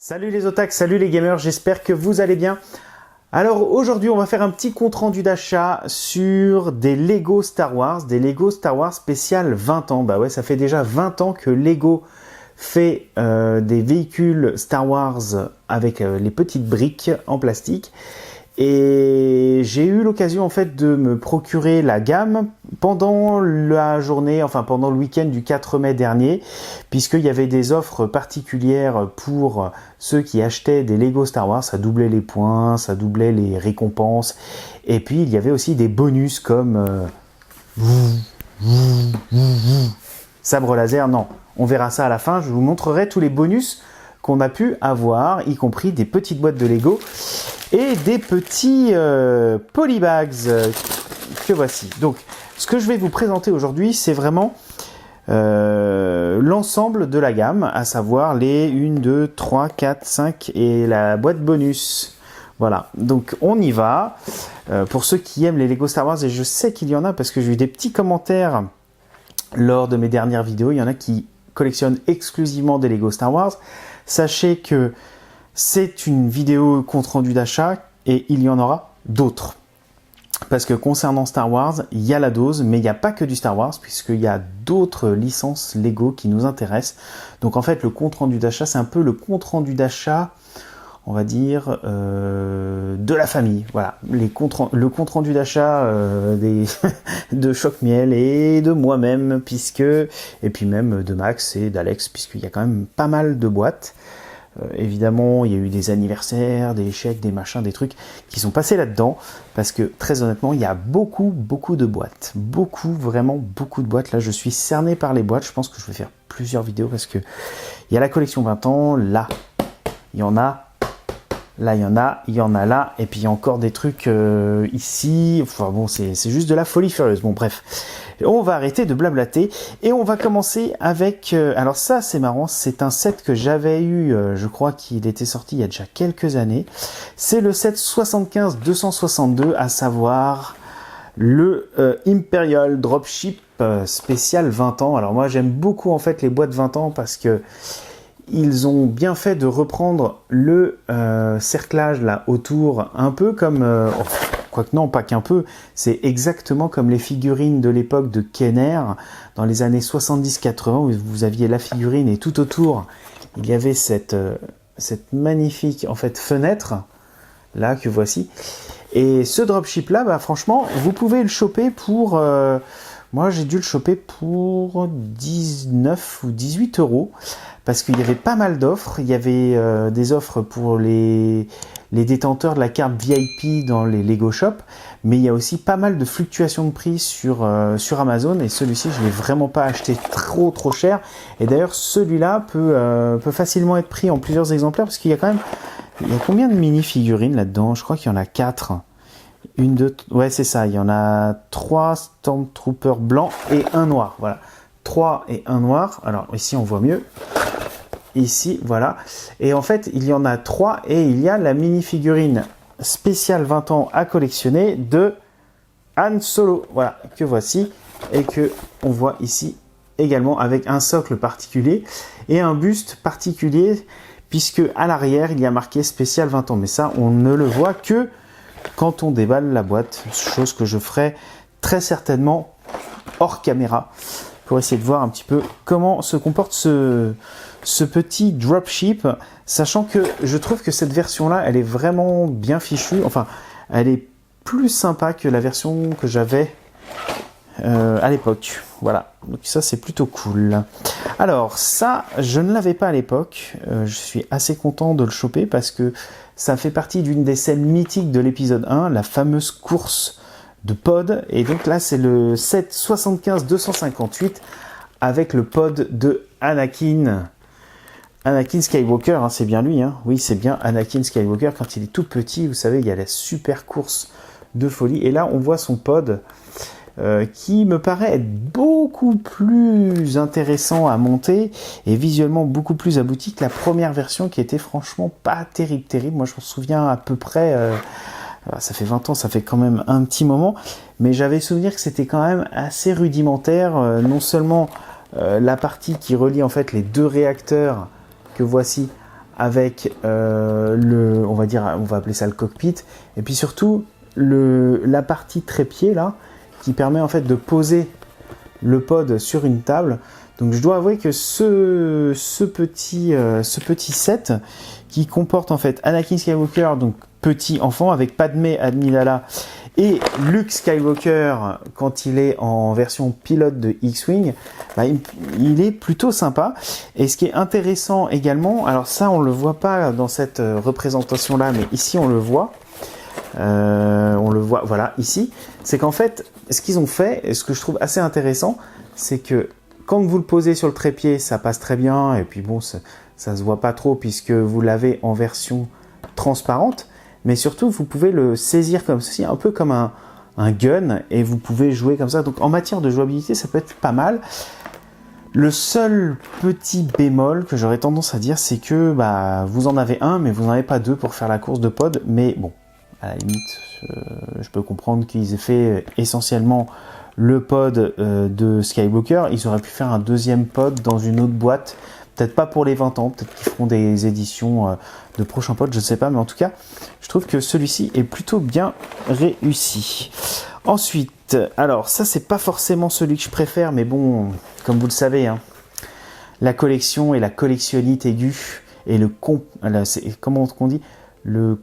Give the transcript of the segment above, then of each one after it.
Salut les otaks, salut les gamers, j'espère que vous allez bien. Alors aujourd'hui on va faire un petit compte rendu d'achat sur des Lego Star Wars spécial 20 ans. Bah ouais, ça fait déjà 20 ans que Lego fait des véhicules Star Wars avec les petites briques en plastique. Et j'ai eu l'occasion en fait de me procurer la gamme pendant la journée, enfin pendant le week-end du 4 mai dernier, puisqu'il y avait des offres particulières pour ceux qui achetaient des Lego Star Wars. Ça doublait les points, ça doublait les récompenses, et puis il y avait aussi des bonus comme sabre laser. Non, on verra ça à la fin, je vous montrerai tous les bonus qu'on a pu avoir, y compris des petites boîtes de Lego et des petits polybags que voici. Donc, ce que je vais vous présenter aujourd'hui, c'est vraiment l'ensemble de la gamme, à savoir les 1, 2, 3, 4, 5 et la boîte bonus. Voilà, donc on y va. Pour ceux qui aiment les Lego Star Wars, et je sais qu'il y en a parce que j'ai eu des petits commentaires lors de mes dernières vidéos, il y en a qui collectionnent exclusivement des Lego Star Wars. Sachez que c'est une vidéo compte rendu d'achat et il y en aura d'autres. Parce que concernant Star Wars, il y a la dose, mais il n'y a pas que du Star Wars, puisqu'il y a d'autres licences Lego qui nous intéressent. Donc en fait, le compte rendu d'achat, c'est un peu le compte rendu d'achat, on va dire, de la famille. Voilà, le compte rendu d'achat de Choc Miel et de moi-même, et puis même de Max et d'Alex, puisqu'il y a quand même pas mal de boîtes. Évidemment, il y a eu des anniversaires, des chèques, des machins, des trucs qui sont passés là-dedans, parce que très honnêtement, il y a beaucoup de boîtes. Vraiment beaucoup de boîtes. Là, je suis cerné par les boîtes. Je pense que je vais faire plusieurs vidéos, parce que il y a la collection 20 ans, là, il y en a. Là, il y en a là, et puis il y a encore des trucs ici. Enfin bon, c'est juste de la folie furieuse. Bon, bref, on va arrêter de blablater et on va commencer avec. Alors ça, c'est marrant. C'est un set que j'avais eu. Je crois qu'il était sorti il y a déjà quelques années. C'est le set 75-262, à savoir le Imperial Dropship spécial 20 ans. Alors moi, j'aime beaucoup en fait les boîtes 20 ans parce que ils ont bien fait de reprendre le cerclage là autour, un peu comme, quoique non, pas qu'un peu, c'est exactement comme les figurines de l'époque de Kenner, dans les années 70-80, où vous aviez la figurine et tout autour, il y avait cette magnifique en fait fenêtre, là que voici. Et ce dropship là, bah, franchement, vous pouvez le choper pour... moi, j'ai dû le choper pour 19 ou 18 euros parce qu'il y avait pas mal d'offres. Il y avait des offres pour les détenteurs de la carte VIP dans les Lego Shop, mais il y a aussi pas mal de fluctuations de prix sur Amazon, et celui-ci, je ne l'ai vraiment pas acheté trop cher. Et d'ailleurs, celui-là peut facilement être pris en plusieurs exemplaires parce qu'il y a quand même... Il y a combien de mini-figurines là-dedans? Je crois qu'il y en a 4. Une, deux, ouais, c'est ça. Il y en a 3 Stormtroopers blancs et un noir. Voilà. 3 et un noir. Alors, ici, on voit mieux. Ici, voilà. Et en fait, il y en a 3 et il y a la mini-figurine spéciale 20 ans à collectionner de Han Solo. Voilà, que voici. Et que on voit ici également avec un socle particulier et un buste particulier, puisque à l'arrière, il y a marqué spécial 20 ans. Mais ça, on ne le voit que quand on déballe la boîte, chose que je ferai très certainement hors caméra pour essayer de voir un petit peu comment se comporte ce petit dropship, sachant que je trouve que cette version-là, elle est vraiment bien fichue. Enfin, elle est plus sympa que la version que j'avais à l'époque. Voilà, donc ça c'est plutôt cool. Alors ça, je ne l'avais pas à l'époque. Je suis assez content de le choper parce que ça fait partie d'une des scènes mythiques de l'épisode 1, la fameuse course de pod. Et donc là, c'est le set 75-258 avec le pod de Anakin Skywalker, hein, c'est bien lui. Hein. Oui, c'est bien Anakin Skywalker. Quand il est tout petit, vous savez, il y a la super course de folie. Et là, on voit son pod qui me paraît être beaucoup plus intéressant à monter et visuellement beaucoup plus abouti que la première version qui était franchement pas terrible. Moi, je me souviens à peu près, ça fait 20 ans, ça fait quand même un petit moment, mais j'avais souvenir que c'était quand même assez rudimentaire, non seulement la partie qui relie en fait les deux réacteurs que voici avec on va dire, on va appeler ça le cockpit, et puis surtout la partie trépied là, qui permet en fait de poser le pod sur une table. Donc je dois avouer que ce petit set qui comporte en fait Anakin Skywalker, donc petit enfant, avec Padmé Amidala et Luke Skywalker quand il est en version pilote de X-Wing, bah, il est plutôt sympa. Et ce qui est intéressant également, alors ça on le voit pas dans cette représentation là, mais ici on le voit, voilà ici, c'est qu'en fait ce qu'ils ont fait, et ce que je trouve assez intéressant, c'est que quand vous le posez sur le trépied, ça passe très bien, et puis bon, ça se voit pas trop puisque vous l'avez en version transparente, mais surtout vous pouvez le saisir comme ceci, un peu comme un gun, et vous pouvez jouer comme ça. Donc en matière de jouabilité, ça peut être pas mal. Le seul petit bémol que j'aurais tendance à dire, c'est que bah, vous en avez un, mais vous n'en avez pas deux pour faire la course de pod, mais bon, à la limite, je peux comprendre qu'ils aient fait essentiellement le pod de Skywalker. Ils auraient pu faire un deuxième pod dans une autre boîte, peut-être pas pour les 20 ans, peut-être qu'ils feront des éditions de prochains pods, je ne sais pas, mais en tout cas, je trouve que celui-ci est plutôt bien réussi. Ensuite, alors ça c'est pas forcément celui que je préfère, mais bon, comme vous le savez, hein, la collection et la collectionnite aiguë et comment on dit, le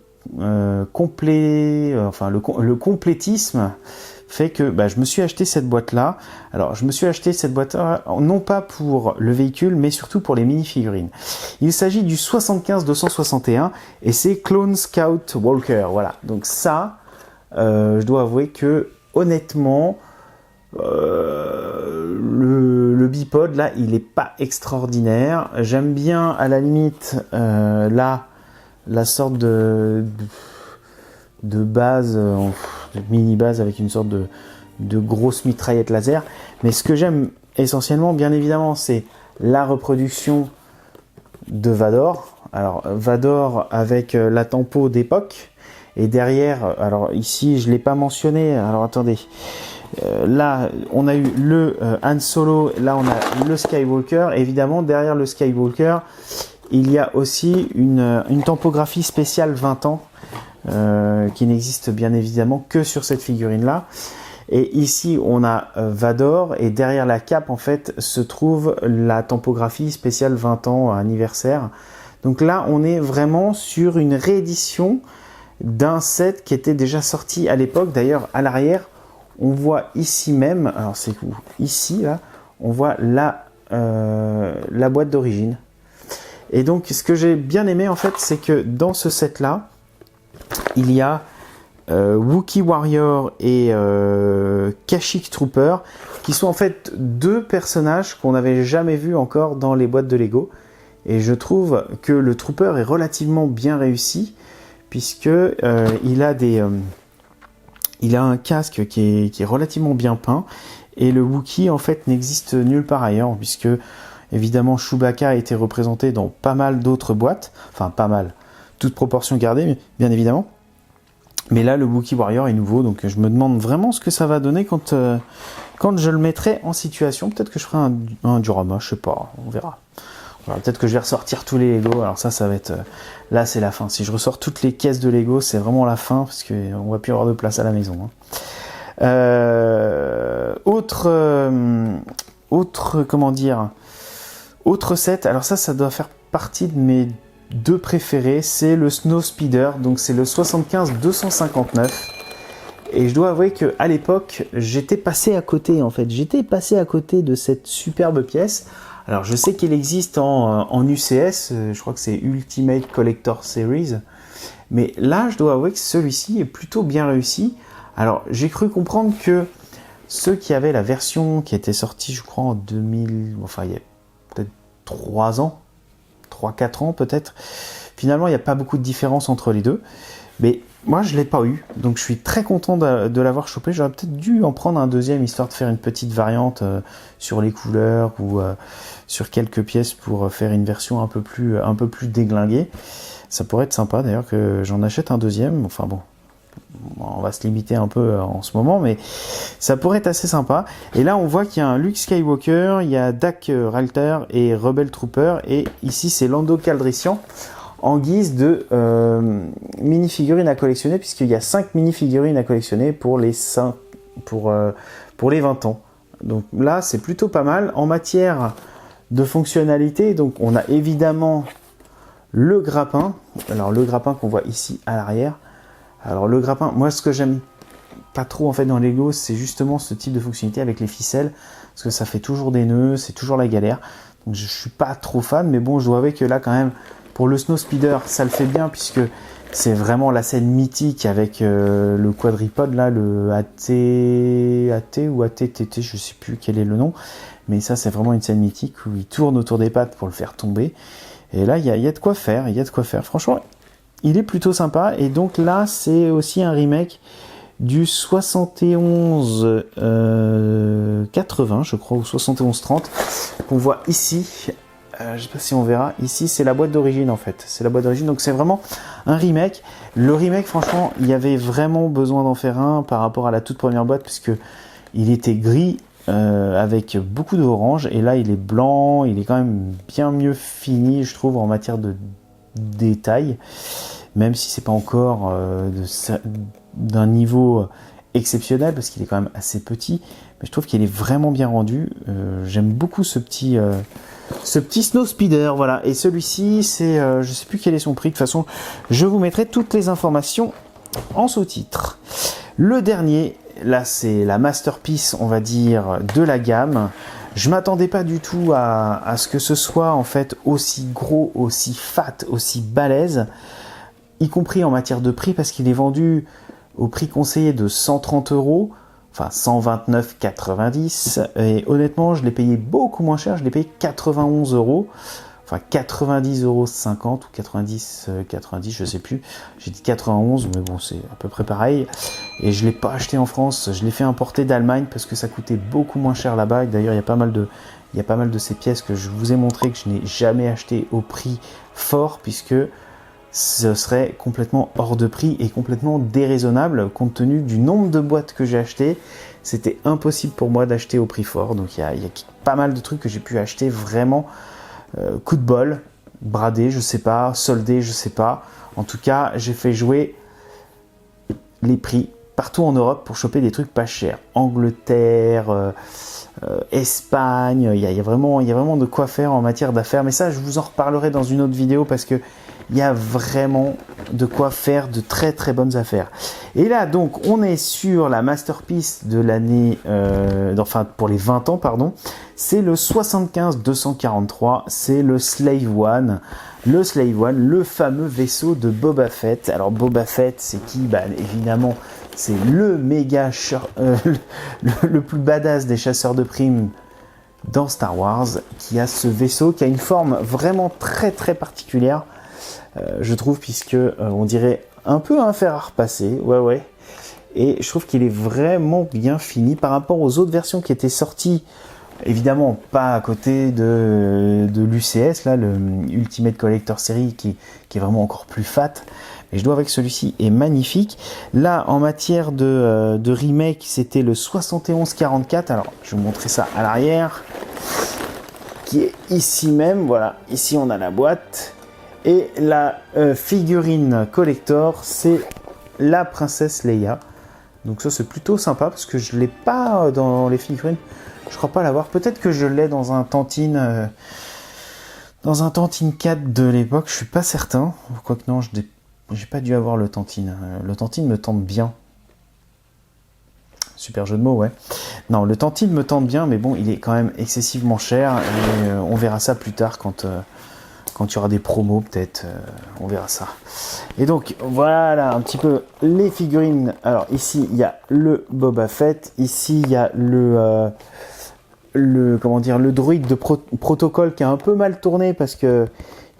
complétisme fait que bah, je me suis acheté cette boîte là. Alors je me suis acheté cette boîte là non pas pour le véhicule, mais surtout pour les mini-figurines. Il s'agit du 75-261 et c'est Clone Scout Walker. Voilà, donc ça je dois avouer que honnêtement le bipod là il est pas extraordinaire. J'aime bien à la limite là la sorte de base, de mini base avec une sorte de grosse mitraillette laser. Mais ce que j'aime essentiellement, bien évidemment, c'est la reproduction de Vador. Alors Vador avec la tempo d'époque. Et derrière, alors ici je l'ai pas mentionné. Alors attendez. Là, on a eu le Han Solo. Là, on a le Skywalker. Évidemment, derrière le Skywalker, il y a aussi une tempographie spéciale 20 ans. Qui n'existe bien évidemment que sur cette figurine là, et ici on a Vador, et derrière la cape en fait se trouve la tempographie spéciale 20 ans anniversaire. Donc là on est vraiment sur une réédition d'un set qui était déjà sorti à l'époque. D'ailleurs à l'arrière on voit ici même, alors c'est où, ici là on voit la boîte d'origine. Et donc ce que j'ai bien aimé en fait, c'est que dans ce set là il y a Wookiee Warrior et Kashyyyk Trooper, qui sont en fait deux personnages qu'on n'avait jamais vus encore dans les boîtes de Lego. Et je trouve que le Trooper est relativement bien réussi, puisque il a un casque qui est relativement bien peint, et le Wookiee en fait n'existe nulle part ailleurs, puisque évidemment Chewbacca a été représenté dans pas mal d'autres boîtes, enfin pas mal, toute proportion gardée, bien évidemment. Mais là, le Wookiee Warrior est nouveau, donc je me demande vraiment ce que ça va donner quand je le mettrai en situation. Peut-être que je ferai un diorama, je sais pas, on verra. Voilà, peut-être que je vais ressortir tous les Lego. Alors ça va être... là, c'est la fin. Si je ressors toutes les caisses de Lego, c'est vraiment la fin, parce qu'on va plus avoir de place à la maison. Hein. Autre set. Alors ça doit faire partie de mes deux préférés, c'est le Snow Speeder, donc c'est le 75-259, et je dois avouer que à l'époque j'étais passé à côté de cette superbe pièce. Alors je sais qu'il existe en UCS, je crois que c'est Ultimate Collector Series, mais là je dois avouer que celui-ci est plutôt bien réussi. Alors j'ai cru comprendre que ceux qui avaient la version qui était sortie je crois en 2000, enfin il y a peut-être 3 ans, 3-4 ans peut-être. Finalement, il n'y a pas beaucoup de différence entre les deux. Mais moi, je ne l'ai pas eu. Donc, je suis très content de l'avoir chopé. J'aurais peut-être dû en prendre un deuxième, histoire de faire une petite variante sur les couleurs ou sur quelques pièces pour faire une version un peu plus déglinguée. Ça pourrait être sympa, d'ailleurs, que j'en achète un deuxième. Enfin bon, on va se limiter un peu en ce moment, mais ça pourrait être assez sympa. Et là on voit qu'il y a un Luke Skywalker, il y a Dak Ralter et Rebel Trooper, et ici c'est Lando Calrissian en guise de mini-figurines à collectionner, puisqu'il y a 5 mini-figurines à collectionner pour les 20 ans. Donc là, c'est plutôt pas mal. En matière de fonctionnalité, donc on a évidemment le grappin. Alors le grappin qu'on voit ici à l'arrière. Alors le grappin, moi ce que j'aime pas trop en fait dans Lego, c'est justement ce type de fonctionnalité avec les ficelles, parce que ça fait toujours des nœuds, c'est toujours la galère. Donc je suis pas trop fan, mais bon, je dois avouer que là quand même, pour le Snow Speeder, ça le fait bien, puisque c'est vraiment la scène mythique avec le quadripode là, le AT ou ATTT, je sais plus quel est le nom, mais ça c'est vraiment une scène mythique où il tourne autour des pattes pour le faire tomber. Et là il y a de quoi faire, Franchement, il est plutôt sympa. Et donc là c'est aussi un remake du 71 80, je crois, ou 71 30 qu'on voit ici. Je sais pas si on verra. Ici, c'est la boîte d'origine en fait. C'est la boîte d'origine, donc c'est vraiment un remake. Le remake, franchement, il y avait vraiment besoin d'en faire un par rapport à la toute première boîte, puisque il était gris avec beaucoup d'orange, et là il est blanc. Il est quand même bien mieux fini, je trouve, en matière de détail, même si c'est pas encore d'un niveau exceptionnel, parce qu'il est quand même assez petit, mais je trouve qu'il est vraiment bien rendu. J'aime beaucoup ce petit Snow Speeder, voilà. Et celui-ci, c'est, je sais plus quel est son prix. De toute façon, je vous mettrai toutes les informations en sous-titres. Le dernier, là, c'est la masterpiece, on va dire, de la gamme. Je m'attendais pas du tout à ce que ce soit en fait aussi gros, aussi fat, aussi balèze, y compris en matière de prix, parce qu'il est vendu au prix conseillé de 130 €, enfin 129,90 €, et honnêtement je l'ai payé beaucoup moins cher, je l'ai payé 91 €, enfin 90,50 € ou 90, je sais plus, j'ai dit 91, mais bon c'est à peu près pareil, et je l'ai pas acheté en France, je l'ai fait importer d'Allemagne parce que ça coûtait beaucoup moins cher là-bas. Et d'ailleurs il y a pas mal de ces pièces que je vous ai montré que je n'ai jamais acheté au prix fort, puisque ce serait complètement hors de prix et complètement déraisonnable compte tenu du nombre de boîtes que j'ai achetées. C'était impossible pour moi d'acheter au prix fort. Donc il y a pas mal de trucs que j'ai pu acheter vraiment coup de bol, bradé, je sais pas, soldé, je sais pas. En tout cas, j'ai fait jouer les prix partout en Europe pour choper des trucs pas chers. Angleterre, Espagne, il y a vraiment de quoi faire en matière d'affaires. Mais ça, je vous en reparlerai dans une autre vidéo, parce que il y a vraiment de quoi faire de très très bonnes affaires. Et là donc on est sur la masterpiece de l'année, enfin pour les 20 ans pardon, c'est le 75-243, c'est le Slave One. Le Slave One, le fameux vaisseau de Boba Fett. Alors Boba Fett, c'est qui? Bah évidemment c'est le méga le plus badass des chasseurs de primes dans Star Wars, qui a ce vaisseau qui a une forme vraiment très très particulière. Je trouve, puisque on dirait un peu un fer à repasser, ouais, et je trouve qu'il est vraiment bien fini par rapport aux autres versions qui étaient sorties, évidemment pas à côté de l'UCS, là, le Ultimate Collector Series, qui est vraiment encore plus fat, mais je dois avouer que celui-ci est magnifique. Là, en matière de remake, c'était le 71-44, alors je vais vous montrer ça à l'arrière, qui est ici même, voilà, ici on a la boîte. Et la figurine collector, c'est la princesse Leia. Donc ça c'est plutôt sympa, parce que je ne l'ai pas dans les figurines. Je crois pas l'avoir. Peut-être que je l'ai dans un Tantine 4 de l'époque. Je suis pas certain. Quoique non, j'ai pas dû avoir le Tantine. Le Tantine me tente bien. Super jeu de mots, ouais. Non, le Tantine me tente bien, mais bon, il est quand même excessivement cher. Et on verra ça plus tard quand il y aura des promos, peut-être, on verra ça. Et donc voilà un petit peu les figurines. Alors ici il y a le Boba Fett, ici il y a le droïde de protocole qui a un peu mal tourné parce que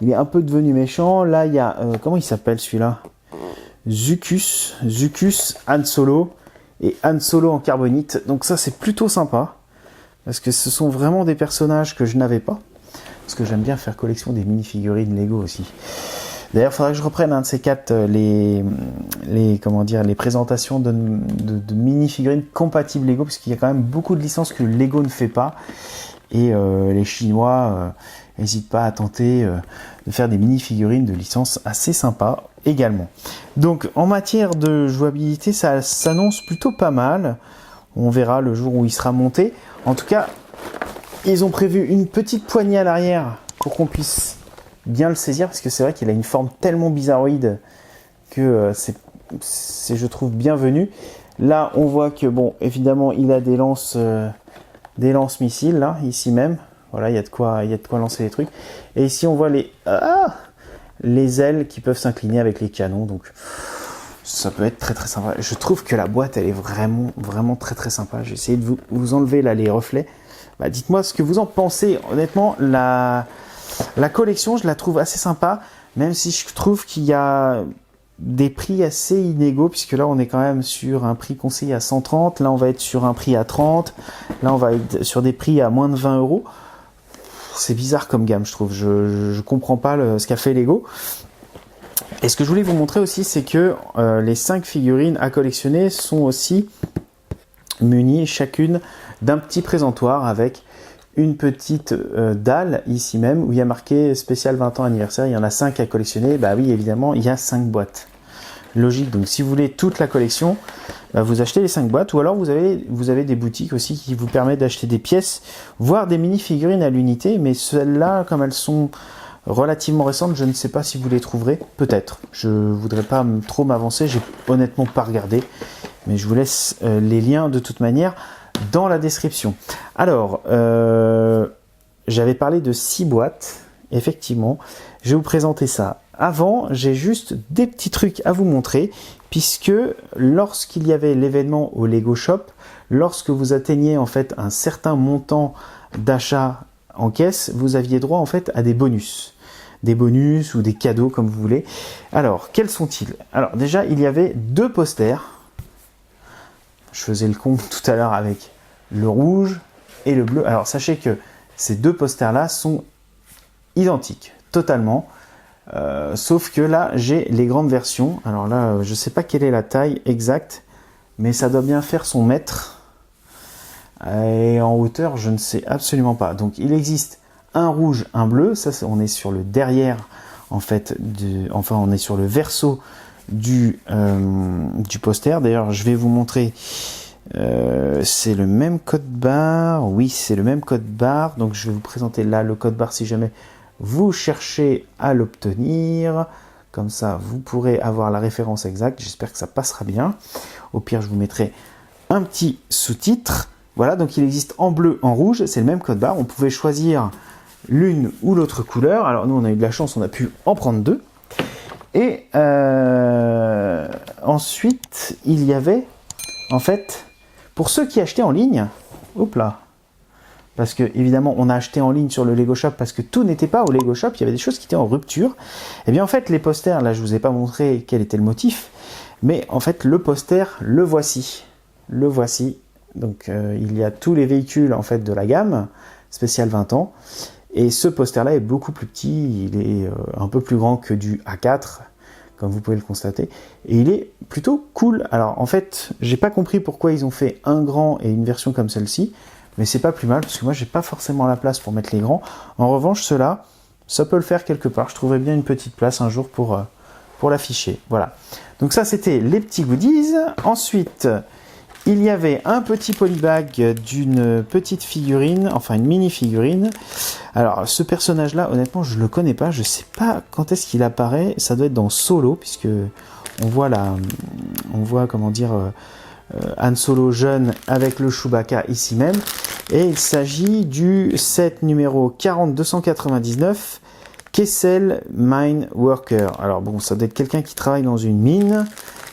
il est un peu devenu méchant. Là il y a comment il s'appelle celui-là, Zucus Han Solo, et Han Solo en carbonite. Donc ça c'est plutôt sympa, parce que ce sont vraiment des personnages que je n'avais pas. Parce que j'aime bien faire collection des mini-figurines Lego aussi. D'ailleurs, il faudrait que je reprenne un de ces quatre les présentations de mini-figurines compatibles Lego, parce qu'il y a quand même beaucoup de licences que Lego ne fait pas. Et les Chinois n'hésitent pas à tenter de faire des mini-figurines de licence assez sympas également. Donc en matière de jouabilité, ça s'annonce plutôt pas mal. On verra le jour où il sera monté. En tout cas, ils ont prévu une petite poignée à l'arrière pour qu'on puisse bien le saisir, parce que c'est vrai qu'il a une forme tellement bizarroïde que c'est je trouve bienvenu. Là, on voit que, bon, évidemment, il a des lance-missiles, là, ici même. Voilà, il y a de quoi lancer les trucs. Et ici, on voit les ailes qui peuvent s'incliner avec les canons. Donc, ça peut être très très sympa. Je trouve que la boîte, elle est vraiment, vraiment très très sympa. J'ai essayé de vous enlever là les reflets. Bah, dites-moi ce que vous en pensez. Honnêtement, la collection, je la trouve assez sympa. Même si je trouve qu'il y a des prix assez inégaux, puisque là on est quand même sur un prix conseillé à 130, là on va être sur un prix à 30, là on va être sur des prix à moins de 20 euros. C'est bizarre comme gamme, je trouve. Je comprends pas ce qu'a fait Lego. Et ce que je voulais vous montrer aussi, c'est que les 5 figurines à collectionner sont aussi munies chacune d'un petit présentoir avec une petite dalle ici même où il y a marqué spécial 20 ans anniversaire. Il y en a 5 à collectionner. Bah oui, évidemment, il y a 5 boîtes. Logique. Donc si vous voulez toute la collection, bah, vous achetez les 5 boîtes, ou alors vous avez des boutiques aussi qui vous permettent d'acheter des pièces, voire des mini-figurines à l'unité. Mais celles-là, comme elles sont relativement récentes, je ne sais pas si vous les trouverez. Peut-être. Je voudrais pas trop m'avancer. J'ai honnêtement pas regardé. Mais je vous laisse les liens de toute manière dans la description. Alors, j'avais parlé de 6 boîtes, effectivement. Je vais vous présenter ça. Avant, j'ai juste des petits trucs à vous montrer, puisque lorsqu'il y avait l'événement au Lego Shop, lorsque vous atteigniez en fait un certain montant d'achat en caisse, vous aviez droit en fait à des bonus. Des bonus ou des cadeaux comme vous voulez. Alors, quels sont-ils? Alors déjà, il y avait 2 posters. Je faisais le compte tout à l'heure avec le rouge et le bleu. Alors sachez que ces 2 posters-là sont identiques, totalement. Sauf que là, j'ai les grandes versions. Alors là, je ne sais pas quelle est la taille exacte, mais ça doit bien faire son mètre. Et en hauteur, je ne sais absolument pas. Donc il existe un rouge, un bleu. Ça, on est sur le derrière, en fait. Enfin, on est sur le verso du poster. D'ailleurs, je vais vous montrer. C'est le même code barre. Oui, c'est le même code barre. Donc, je vais vous présenter là le code barre si jamais vous cherchez à l'obtenir. Comme ça, vous pourrez avoir la référence exacte. J'espère que ça passera bien. Au pire, je vous mettrai un petit sous-titre. Voilà, donc il existe en bleu, en rouge. C'est le même code barre. On pouvait choisir l'une ou l'autre couleur. Alors, nous, on a eu de la chance. On a pu en prendre 2. Et ensuite, il y avait, en fait, pour ceux qui achetaient en ligne, hop là, parce que évidemment, on a acheté en ligne sur le Lego Shop parce que tout n'était pas au Lego Shop, il y avait des choses qui étaient en rupture. Et bien en fait, les posters, là, je vous ai pas montré quel était le motif, mais en fait, le poster, le voici. Le voici. Donc, il y a tous les véhicules, en fait, de la gamme, spécial 20 ans. Et ce poster-là est beaucoup plus petit, il est un peu plus grand que du A4, comme vous pouvez le constater. Et il est plutôt cool. Alors, en fait, j'ai pas compris pourquoi ils ont fait un grand et une version comme celle-ci. Mais c'est pas plus mal, parce que moi, j'ai pas forcément la place pour mettre les grands. En revanche, ceux-là, ça peut le faire quelque part. Je trouverais bien une petite place un jour pour l'afficher. Voilà. Donc ça, c'était les petits goodies. Ensuite, il y avait un petit polybag d'une petite figurine, enfin une mini-figurine. Alors, ce personnage-là, honnêtement, je le connais pas. Je sais pas quand est-ce qu'il apparaît. Ça doit être dans Solo, puisque on voit comment dire... Han Solo jeune avec le Chewbacca ici même, et il s'agit du set numéro 40299 Kessel Mine Worker. Alors bon, ça doit être quelqu'un qui travaille dans une mine,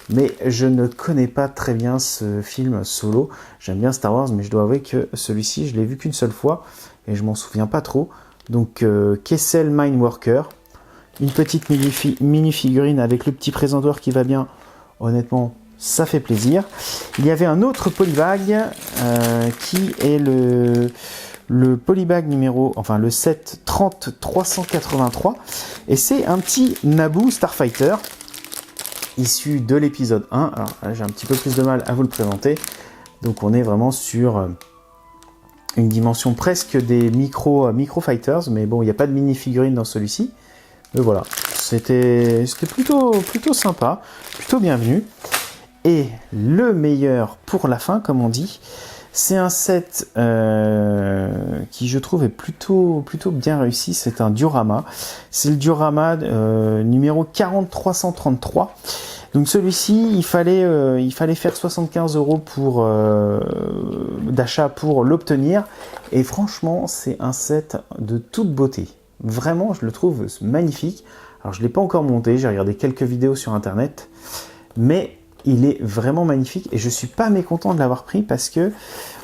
mais je ne connais pas très bien ce film Solo. J'aime bien Star Wars, mais je dois avouer que celui-ci, je l'ai vu qu'une seule fois et je m'en souviens pas trop. Donc Kessel Mine Worker, une petite mini-figurine avec le petit présentoir qui va bien, honnêtement. Ça fait plaisir. Il y avait un autre polybag qui est le polybag numéro, enfin le set 30383. Et c'est un petit Naboo Starfighter issu de l'épisode 1. Alors là, j'ai un petit peu plus de mal à vous le présenter. Donc on est vraiment sur une dimension presque des micro fighters, mais bon, il n'y a pas de mini-figurine dans celui-ci. Mais voilà, c'était plutôt sympa, plutôt bienvenu. Et le meilleur pour la fin, comme on dit, c'est un set qui, je trouve, est plutôt bien réussi. C'est un diorama. C'est le diorama numéro 40333. Donc celui-ci, il fallait faire 75 € pour d'achat pour l'obtenir. Et franchement, c'est un set de toute beauté. Vraiment, je le trouve magnifique. Alors, je ne l'ai pas encore monté. J'ai regardé quelques vidéos sur Internet. Mais il est vraiment magnifique. Et je ne suis pas mécontent de l'avoir pris parce que...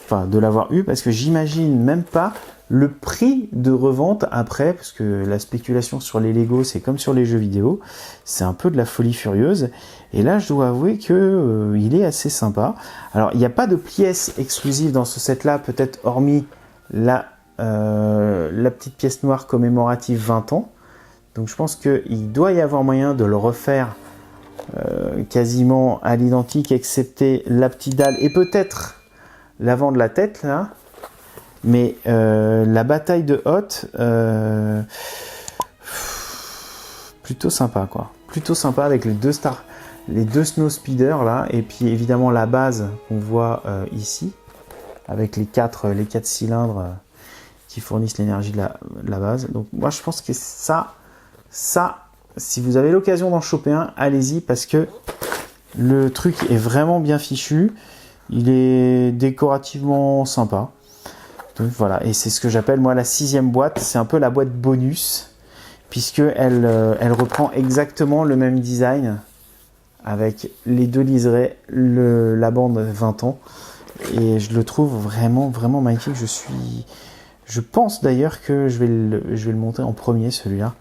Enfin, de l'avoir eu parce que j'imagine même pas le prix de revente après, parce que la spéculation sur les Lego, c'est comme sur les jeux vidéo, c'est un peu de la folie furieuse. Et là, je dois avouer que il est assez sympa. Alors, il n'y a pas de pièce exclusive dans ce set-là, peut-être hormis la petite pièce noire commémorative 20 ans. Donc, je pense qu'il doit y avoir moyen de le refaire quasiment à l'identique, excepté la petite dalle et peut-être l'avant de la tête là, mais la bataille de Hoth, plutôt sympa quoi, plutôt sympa avec les deux Snow Speeder là, et puis évidemment la base qu'on voit ici avec les quatre cylindres qui fournissent l'énergie de la base. Donc moi je pense que ça, si vous avez l'occasion d'en choper un, allez-y parce que le truc est vraiment bien fichu. Il est décorativement sympa. Donc voilà, et c'est ce que j'appelle moi la 6e boîte. C'est un peu la boîte bonus, puisque elle reprend exactement le même design avec les deux liserés, la bande 20 ans. Et je le trouve vraiment magnifique. Je pense d'ailleurs que je vais le monter en premier celui-là.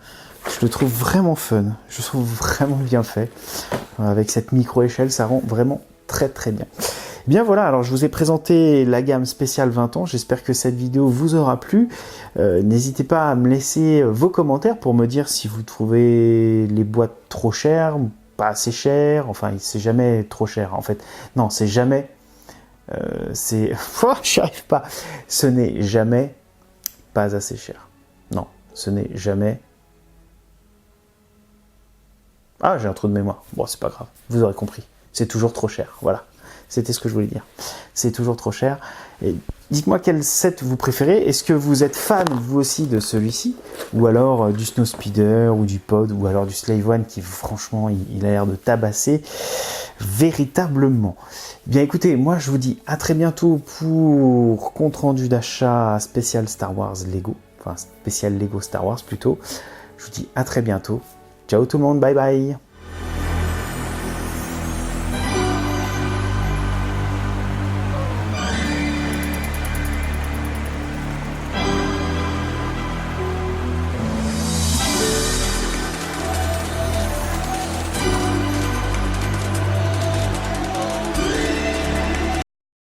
Je le trouve vraiment fun. Je le trouve vraiment bien fait. Avec cette micro-échelle, ça rend vraiment très bien. Bien voilà, alors je vous ai présenté la gamme spéciale 20 ans, j'espère que cette vidéo vous aura plu. N'hésitez pas à me laisser vos commentaires pour me dire si vous trouvez les boîtes trop chères, pas assez chères, enfin c'est jamais trop cher en fait. Non, c'est jamais... Oh, j'y arrive pas. Ce n'est jamais pas assez cher. Non, ce n'est jamais... Ah, j'ai un trou de mémoire. Bon, c'est pas grave, vous aurez compris. C'est toujours trop cher, voilà. C'était ce que je voulais dire. C'est toujours trop cher. Et dites-moi quel set vous préférez. Est-ce que vous êtes fan, vous aussi, de celui-ci? Ou alors du Snow Speeder, ou du Pod, ou alors du Slave One, qui franchement, il a l'air de tabasser véritablement. Bien écoutez, moi je vous dis à très bientôt pour compte rendu d'achat spécial Star Wars Lego. Enfin, spécial Lego Star Wars plutôt. Je vous dis à très bientôt. Ciao tout le monde, bye bye.